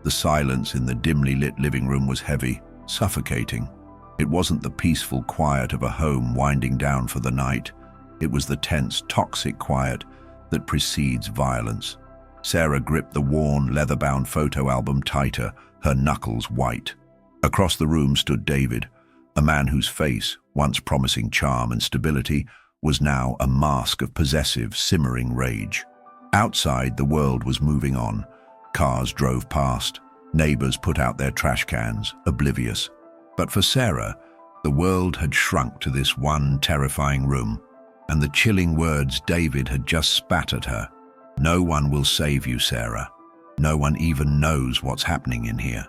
The silence in the dimly lit living room was heavy, suffocating. It wasn't the peaceful quiet of a home winding down for the night. It was the tense, toxic quiet that precedes violence. Sarah gripped the worn, leather-bound photo album tighter, her knuckles white. Across the room stood David, a man whose face, once promising charm and stability, was now a mask of possessive, simmering rage. Outside, the world was moving on. Cars drove past. Neighbors put out their trash cans, oblivious. But for Sarah, the world had shrunk to this one terrifying room, and the chilling words David had just spat at her. "No one will save you, Sarah. No one even knows what's happening in here."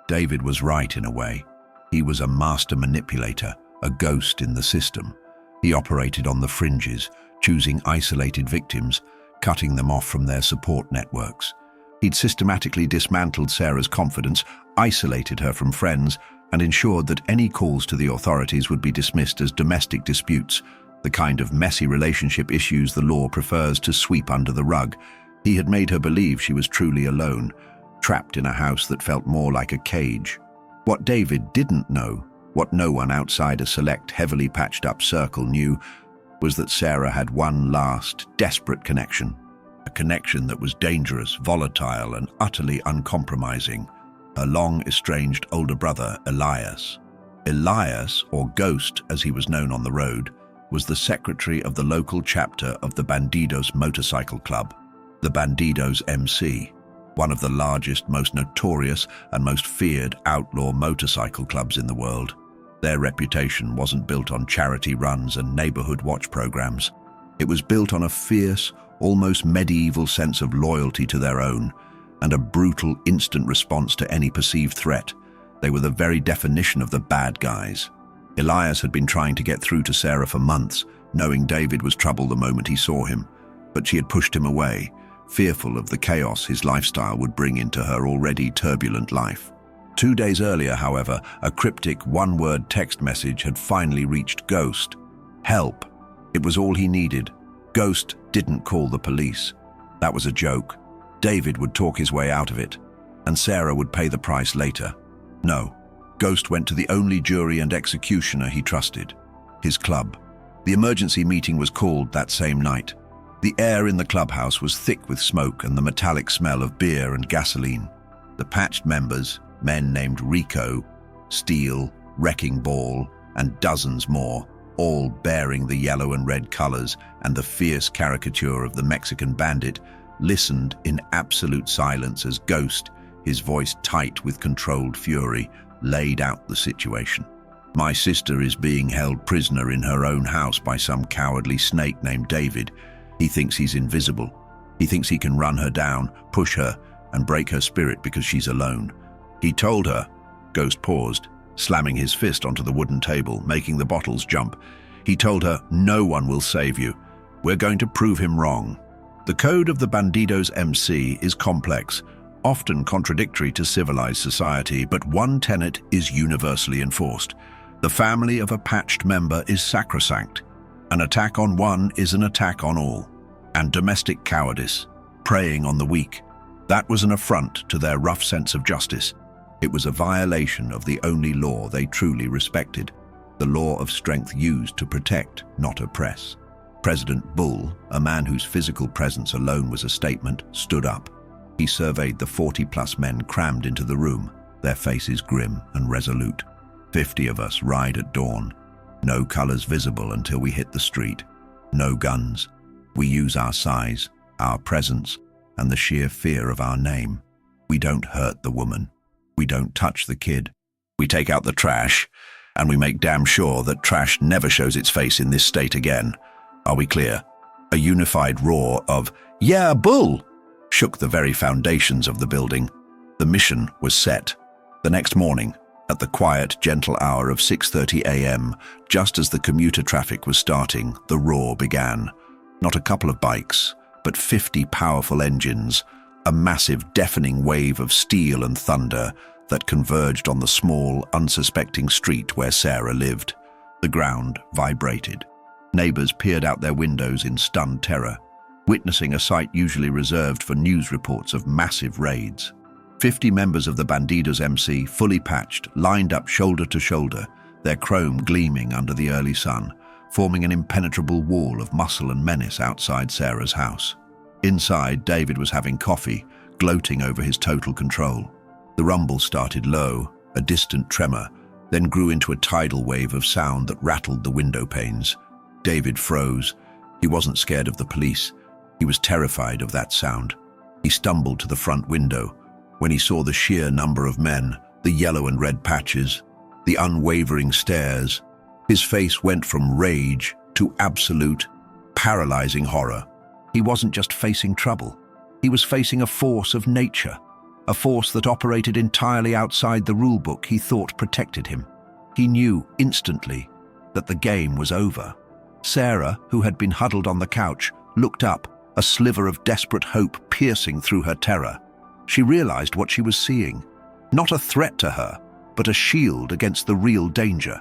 David was right in a way. He was a master manipulator, a ghost in the system. He operated on the fringes, choosing isolated victims, cutting them off from their support networks. He'd systematically dismantled Sarah's confidence, isolated her from friends, and ensured that any calls to the authorities would be dismissed as domestic disputes, the kind of messy relationship issues the law prefers to sweep under the rug. He had made her believe she was truly alone, trapped in a house that felt more like a cage. What David didn't know, what no one outside a select, heavily patched-up circle knew, was that Sarah had one last, desperate connection. A connection that was dangerous, volatile, and utterly uncompromising. Her long-estranged older brother, Elias. Elias, or Ghost as he was known on the road, was the secretary of the local chapter of the Bandidos Motorcycle Club, the Bandidos MC, one of the largest, most notorious, and most feared outlaw motorcycle clubs in the world. Their reputation wasn't built on charity runs and neighborhood watch programs. It was built on a fierce, almost medieval sense of loyalty to their own, and a brutal, instant response to any perceived threat. They were the very definition of the bad guys. Elias had been trying to get through to Sarah for months, knowing David was trouble the moment he saw him, but she had pushed him away, fearful of the chaos his lifestyle would bring into her already turbulent life. 2 days earlier, however, a cryptic one-word text message had finally reached Ghost. Help. It was all he needed. Ghost didn't call the police. That was a joke. David would talk his way out of it, and Sarah would pay the price later. No. Ghost went to the only jury and executioner he trusted, his club. The emergency meeting was called that same night. The air in the clubhouse was thick with smoke and the metallic smell of beer and gasoline. The patched members, men named Rico, Steel, Wrecking Ball, and dozens more, all bearing the yellow and red colors and the fierce caricature of the Mexican bandit, listened in absolute silence as Ghost, his voice tight with controlled fury, laid out the situation. "My sister is being held prisoner in her own house by some cowardly snake named David. He thinks he's invisible. He thinks he can run her down, push her, and break her spirit because she's alone. He told her," Ghost paused, slamming his fist onto the wooden table, making the bottles jump. "He told her, no one will save you. We're going to prove him wrong." The code of the Bandidos MC is complex, often contradictory to civilized society, but one tenet is universally enforced. The family of a patched member is sacrosanct. An attack on one is an attack on all. And domestic cowardice, preying on the weak, that was an affront to their rough sense of justice. It was a violation of the only law they truly respected, the law of strength used to protect, not oppress. President Bull, a man whose physical presence alone was a statement, stood up. He surveyed the 40-plus men crammed into the room, their faces grim and resolute. 50 of us ride at dawn. No colors visible until we hit the street. No guns. We use our size, our presence, and the sheer fear of our name. We don't hurt the woman. We don't touch the kid. We take out the trash, and we make damn sure that trash never shows its face in this state again. Are we clear? A unified roar of, "Yeah, Bull!" shook the very foundations of the building. The mission was set. The next morning, at the quiet, gentle hour of 6:30 a.m., just as the commuter traffic was starting, the roar began. Not a couple of bikes, but 50 powerful engines, a massive, deafening wave of steel and thunder that converged on the small, unsuspecting street where Sarah lived. The ground vibrated. Neighbors peered out their windows in stunned terror, witnessing a sight usually reserved for news reports of massive raids. 50 members of the Bandidos MC, fully patched, lined up shoulder to shoulder, their chrome gleaming under the early sun, forming an impenetrable wall of muscle and menace outside Sarah's house. Inside, David was having coffee, gloating over his total control. The rumble started low, a distant tremor, then grew into a tidal wave of sound that rattled the window panes. David froze. He wasn't scared of the police. He was terrified of that sound. He stumbled to the front window. When he saw the sheer number of men, the yellow and red patches, the unwavering stares, his face went from rage to absolute, paralyzing horror. He wasn't just facing trouble. He was facing a force of nature, a force that operated entirely outside the rulebook he thought protected him. He knew instantly that the game was over. Sarah, who had been huddled on the couch, looked up, a sliver of desperate hope piercing through her terror. She realized what she was seeing. Not a threat to her, but a shield against the real danger.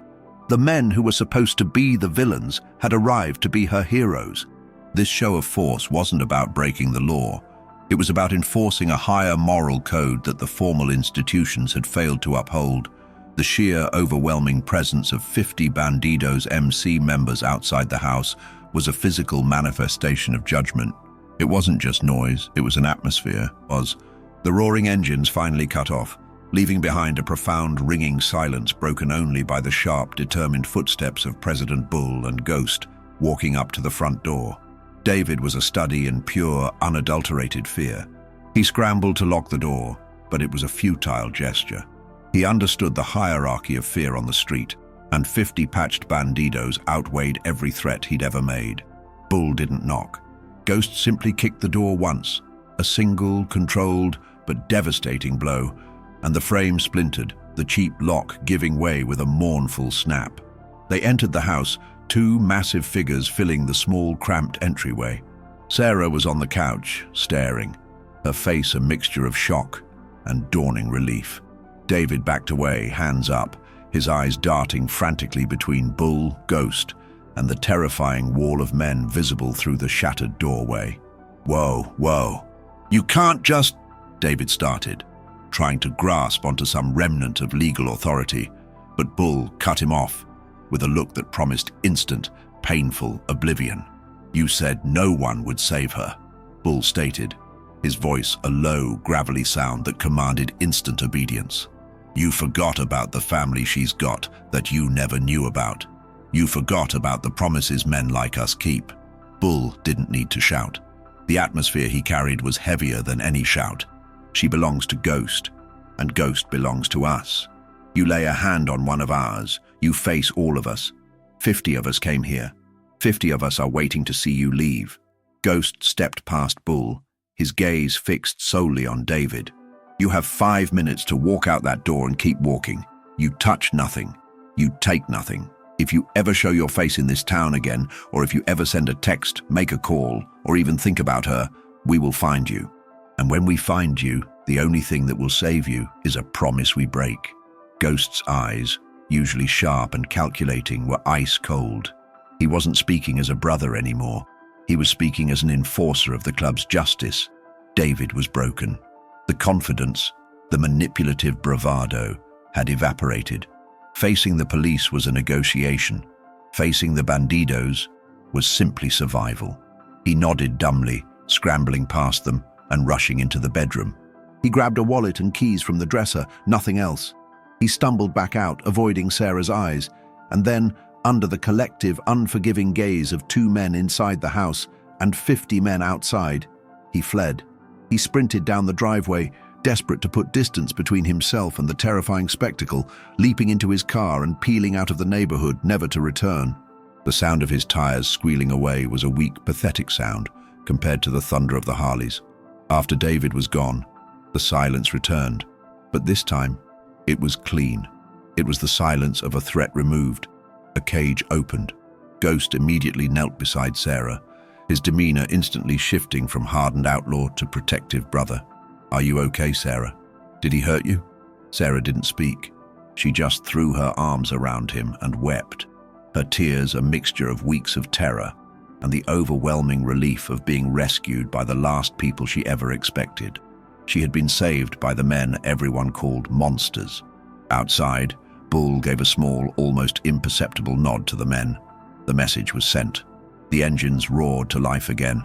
The men who were supposed to be the villains had arrived to be her heroes. This show of force wasn't about breaking the law. It was about enforcing a higher moral code that the formal institutions had failed to uphold. The sheer, overwhelming presence of 50 Bandidos MC members outside the house was a physical manifestation of judgment. It wasn't just noise, it was an atmosphere, The roaring engines finally cut off, leaving behind a profound ringing silence broken only by the sharp, determined footsteps of President Bull and Ghost walking up to the front door. David was a study in pure, unadulterated fear. He scrambled to lock the door, but it was a futile gesture. He understood the hierarchy of fear on the street, and 50 patched Bandidos outweighed every threat he'd ever made. Bull didn't knock. Ghost simply kicked the door once, a single, controlled, but devastating blow, and the frame splintered, the cheap lock giving way with a mournful snap. They entered the house, two massive figures filling the small, cramped entryway. Sarah was on the couch, staring, her face a mixture of shock and dawning relief. David backed away, hands up, his eyes darting frantically between Bull, Ghost, and the terrifying wall of men visible through the shattered doorway. Whoa. You can't just... David started, trying to grasp onto some remnant of legal authority, but Bull cut him off with a look that promised instant, painful oblivion. You said no one would save her, Bull stated, his voice a low, gravelly sound that commanded instant obedience. You forgot about the family she's got that you never knew about. You forgot about the promises men like us keep. Bull didn't need to shout. The atmosphere he carried was heavier than any shout. She belongs to Ghost, and Ghost belongs to us. You lay a hand on one of ours, you face all of us. 50 of us came here. 50 of us are waiting to see you leave. Ghost stepped past Bull, his gaze fixed solely on David. You have 5 minutes to walk out that door and keep walking. You touch nothing. You take nothing. If you ever show your face in this town again, or if you ever send a text, make a call, or even think about her, we will find you. And when we find you, the only thing that will save you is a promise we break. Ghost's eyes, usually sharp and calculating, were ice cold. He wasn't speaking as a brother anymore. He was speaking as an enforcer of the club's justice. David was broken. The confidence, the manipulative bravado, had evaporated. Facing the police was a negotiation. Facing the Bandidos was simply survival. He nodded dumbly, scrambling past them and rushing into the bedroom. He grabbed a wallet and keys from the dresser, nothing else. He stumbled back out, avoiding Sarah's eyes, and then, under the collective, unforgiving gaze of 2 men inside the house and 50 men outside, he fled. He sprinted down the driveway, desperate to put distance between himself and the terrifying spectacle, leaping into his car and peeling out of the neighborhood, never to return. The sound of his tires squealing away was a weak, pathetic sound compared to the thunder of the Harleys. After David was gone, the silence returned, but this time, it was clean. It was the silence of a threat removed. A cage opened. Ghost immediately knelt beside Sarah, his demeanor instantly shifting from hardened outlaw to protective brother. Are you okay, Sarah? Did he hurt you? Sarah didn't speak. She just threw her arms around him and wept, her tears a mixture of weeks of terror and the overwhelming relief of being rescued by the last people she ever expected. She had been saved by the men everyone called monsters. Outside, Bull gave a small, almost imperceptible nod to the men. The message was sent. The engines roared to life again,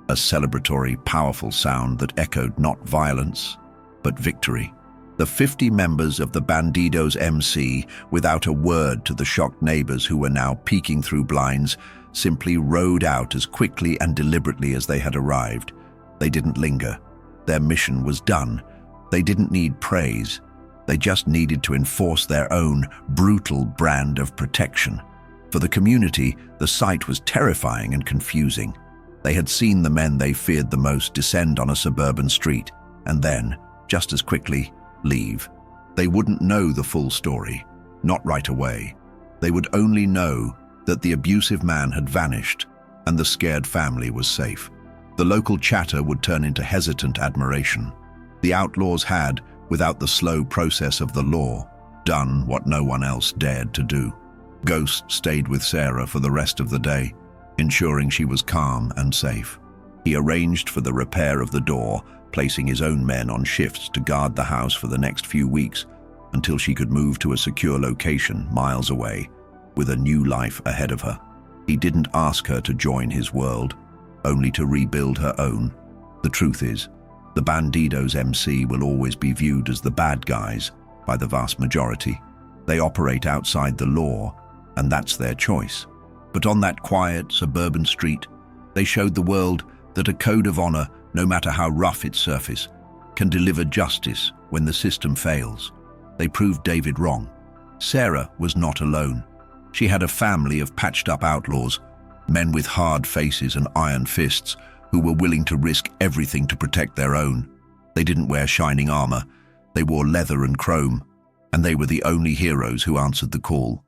a celebratory, powerful sound that echoed not violence, but victory. The 50 members of the Bandidos MC, without a word to the shocked neighbors who were now peeking through blinds, simply rode out as quickly and deliberately as they had arrived. They didn't linger. Their mission was done. They didn't need praise. They just needed to enforce their own brutal brand of protection. For the community, the sight was terrifying and confusing. They had seen the men they feared the most descend on a suburban street, and then, just as quickly, leave. They wouldn't know the full story, not right away. They would only know that the abusive man had vanished and the scared family was safe. The local chatter would turn into hesitant admiration. The outlaws had, without the slow process of the law, done what no one else dared to do. Ghost stayed with Sarah for the rest of the day, ensuring she was calm and safe. He arranged for the repair of the door, placing his own men on shifts to guard the house for the next few weeks until she could move to a secure location miles away, with a new life ahead of her. He didn't ask her to join his world, only to rebuild her own. The truth is, the Bandidos MC will always be viewed as the bad guys by the vast majority. They operate outside the law, and that's their choice. But on that quiet, suburban street, they showed the world that a code of honor, no matter how rough its surface, can deliver justice when the system fails. They proved David wrong. Sarah was not alone. She had a family of patched-up outlaws, men with hard faces and iron fists who were willing to risk everything to protect their own. They didn't wear shining armor. They wore leather and chrome, and they were the only heroes who answered the call.